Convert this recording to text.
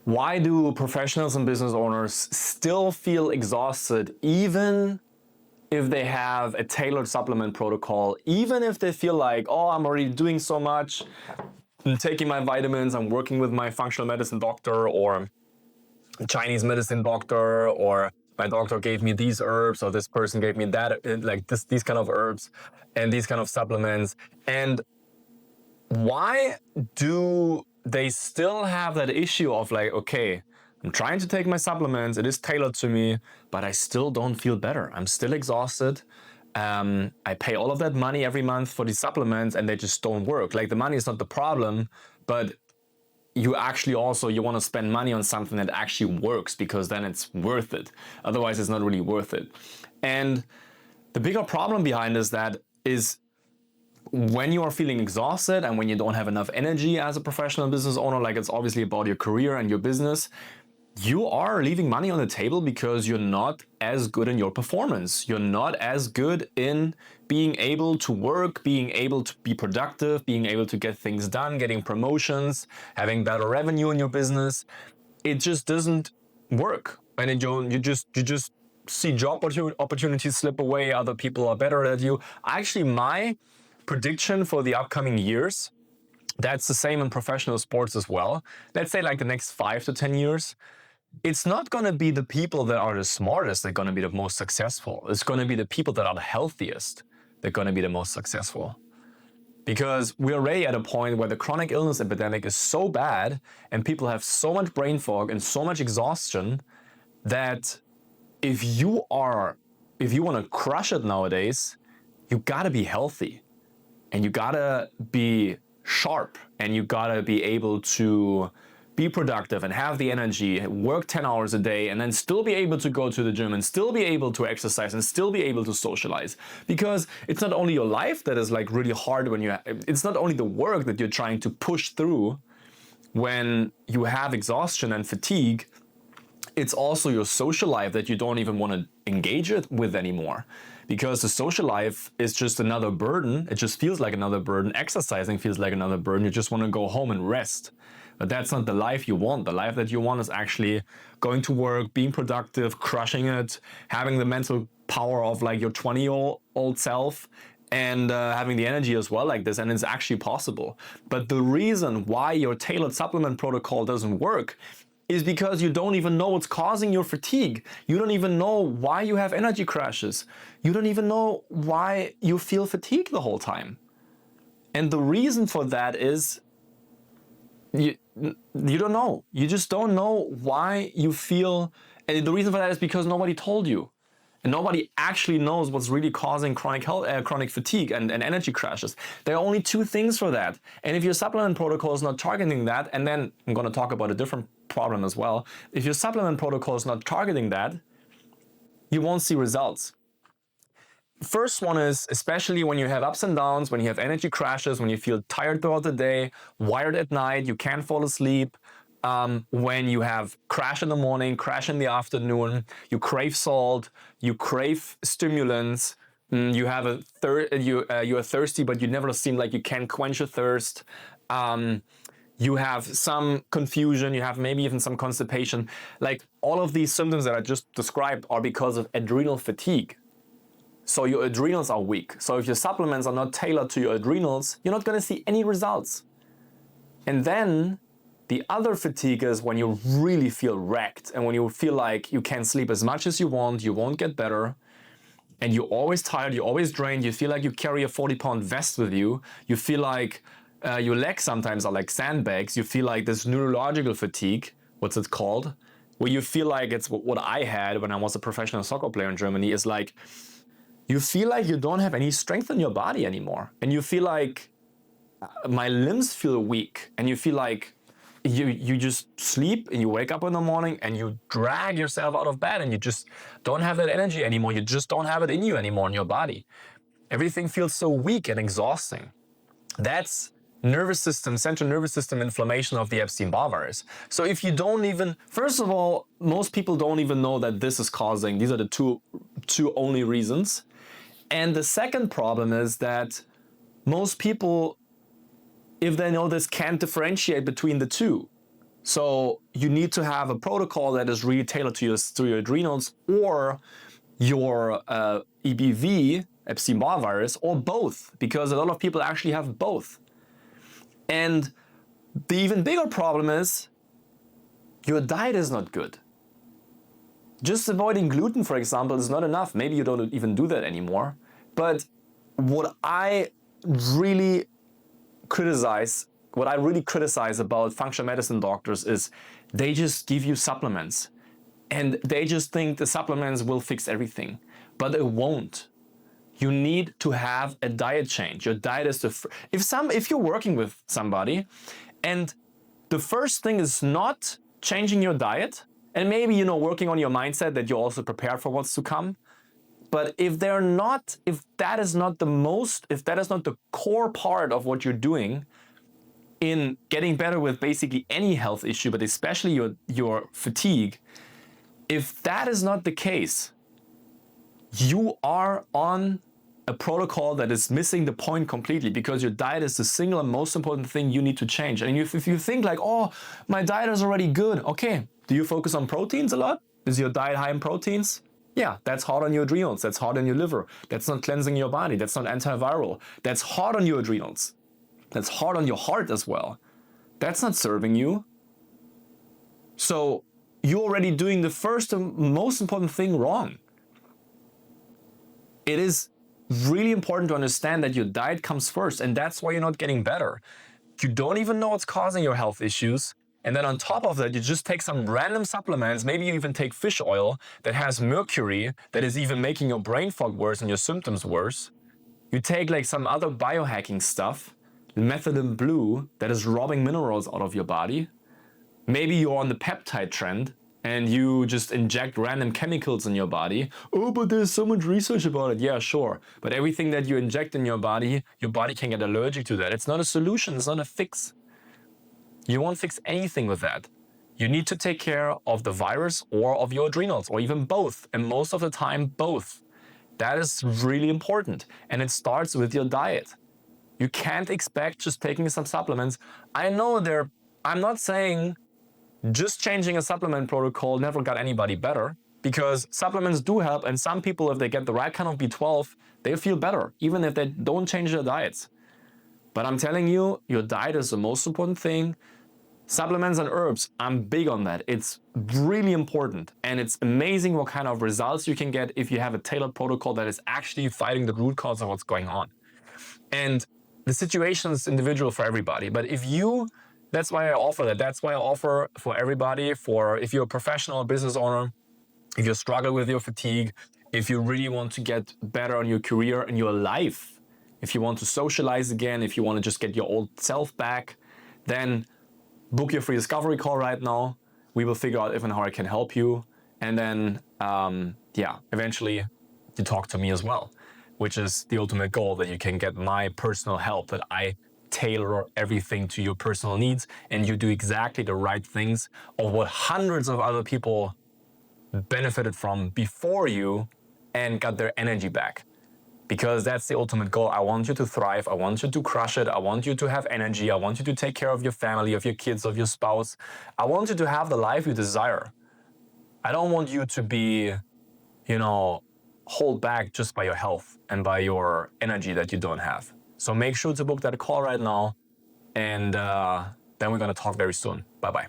Why do professionals and business owners still feel exhausted even if they have a tailored supplement protocol, even if they feel like, oh, I'm already doing so much, I'm taking my vitamins, I'm working with my functional medicine doctor or Chinese medicine doctor, or my doctor gave me these herbs, or this person gave me that, like these kind of herbs and these kind of supplements. And why do they still have that issue of like, okay, I'm trying to take my supplements, it is tailored to me, but I still don't feel better. I'm still exhausted. I pay all of that money every month for these supplements and they just don't work. Like, the money is not the problem, but you actually also, you want to spend money on something that actually works, because then it's worth it. Otherwise, it's not really worth it. And the bigger problem behind is when you are feeling exhausted and when you don't have enough energy as a professional business owner, like it's obviously about your career and your business, you are leaving money on the table because you're not as good in your performance. You're not as good in being able to work, being able to be productive, being able to get things done, getting promotions, having better revenue in your business. It just doesn't work. And you just see job opportunities slip away. Other people are better at you. Actually, my prediction for the upcoming years, that's the same in professional sports as well. Let's say like the next 5 to 10 years, it's not going to be the people that are the smartest that are going to be the most successful. It's going to be the people that are the healthiest that are going to be the most successful. Because we're already at a point where the chronic illness epidemic is so bad and people have so much brain fog and so much exhaustion that if you want to crush it nowadays, you got to be healthy and you got to be sharp and you got to be able to be productive and have the energy, work 10 hours a day, and then still be able to go to the gym and still be able to exercise and still be able to socialize. Because it's not only your life that is like really hard when it's not only the work that you're trying to push through when you have exhaustion and fatigue, it's also your social life that you don't even want to engage it with anymore. Because the social life is just another burden. It just feels like another burden. Exercising feels like another burden. You just want to go home and rest. But that's not the life you want. The life that you want is actually going to work, being productive, crushing it, having the mental power of like your 20-year-old self, and having the energy as well like this. And it's actually possible. But the reason why your tailored supplement protocol doesn't work is because you don't even know what's causing your fatigue. You don't even know why you have energy crashes. You don't even know why you feel fatigued the whole time. And the reason for that is you don't know. You just don't know why you feel. And the reason for that is because nobody told you. And nobody actually knows what's really causing chronic fatigue and energy crashes. There are only two things for that. And if your supplement protocol is not targeting that, and then I'm going to talk about a different problem as well. If your supplement protocol is not targeting that, you won't see results. First one is, especially when you have ups and downs, when you have energy crashes, when you feel tired throughout the day, wired at night, you can't fall asleep, when you have crash in the morning, crash in the afternoon, you crave salt, you crave stimulants, you have you are thirsty, but you never seem like you can quench your thirst. You have some confusion, you have maybe even some constipation. Like, all of these symptoms that I just described are because of adrenal fatigue. So your adrenals are weak. So if your supplements are not tailored to your adrenals, you're not going to see any results. And then the other fatigue is when you really feel wrecked and when you feel like you can't sleep as much as you want, you won't get better, and you're always tired, you're always drained, you feel like you carry a 40-pound vest with you, you feel like your legs sometimes are like sandbags, you feel like this neurological fatigue, what's it called, where you feel like it's what I had when I was a professional soccer player in Germany, is like you feel like you don't have any strength in your body anymore. And you feel like my limbs feel weak, and you feel like you just sleep and you wake up in the morning and you drag yourself out of bed and you just don't have that energy anymore. You just don't have it in you anymore in your body. Everything feels so weak and exhausting. That's nervous system, central nervous system inflammation of the Epstein-Barr virus. So if you don't even, first of all, most people don't even know that this is causing, these are the two only reasons. And the second problem is that most people, if they know this, can't differentiate between the two. So you need to have a protocol that is really tailored to your adrenals or your EBV, Epstein-Barr virus, or both, because a lot of people actually have both. And the even bigger problem is your diet is not good. Just avoiding gluten, for example, is not enough. Maybe you don't even do that anymore. But what I really criticize about functional medicine doctors is they just give you supplements and they just think the supplements will fix everything, but it won't. You need to have a diet change. Your diet is if you're working with somebody and the first thing is not changing your diet, and maybe working on your mindset that you're also prepared for what's to come. But if that is not the core part of what you're doing in getting better with basically any health issue, but especially your fatigue, if that is not the case, you are on a protocol that is missing the point completely, because your diet is the single and most important thing you need to change. And if you think like, oh, my diet is already good, okay, do you focus on proteins a lot? Is your diet high in proteins? Yeah, that's hard on your adrenals, that's hard on your liver, that's not cleansing your body, that's not antiviral, that's hard on your adrenals, that's hard on your heart as well. That's not serving you. So you're already doing the first and most important thing wrong. It is really important to understand that your diet comes first, and that's why you're not getting better. You don't even know what's causing your health issues. And then on top of that, you just take some random supplements. Maybe you even take fish oil that has mercury that is even making your brain fog worse and your symptoms worse. You take like some other biohacking stuff, methylene blue, that is robbing minerals out of your body. Maybe you're on the peptide trend and you just inject random chemicals in your body. Oh, but there's so much research about it. Yeah, sure. But everything that you inject in your body can get allergic to that. It's not a solution, it's not a fix. You won't fix anything with that. You need to take care of the virus or of your adrenals, or even both. And most of the time, both. That is really important. And it starts with your diet. You can't expect just taking some supplements. I'm not saying just changing a supplement protocol never got anybody better, because supplements do help, and some people, if they get the right kind of B12, they feel better, even if they don't change their diets. But I'm telling you, your diet is the most important thing. Supplements and herbs, I'm big on that. It's really important, and it's amazing what kind of results you can get if you have a tailored protocol that is actually fighting the root cause of what's going on. And the situation is individual for everybody, but that's why I offer that. That's why I offer for everybody, if you're a professional business owner, if you struggle with your fatigue, if you really want to get better on your career and your life, if you want to socialize again, if you want to just get your old self back, then book your free discovery call right now. We will figure out if and how I can help you. And then, eventually you talk to me as well, which is the ultimate goal, that you can get my personal help, that I tailor everything to your personal needs and you do exactly the right things of what hundreds of other people benefited from before you and got their energy back. Because that's the ultimate goal. I want you to thrive. I want you to crush it. I want you to have energy. I want you to take care of your family, of your kids, of your spouse. I want you to have the life you desire. I don't want you to be, hold back just by your health and by your energy that you don't have. So make sure to book that call right now. And then we're going to talk very soon. Bye-bye.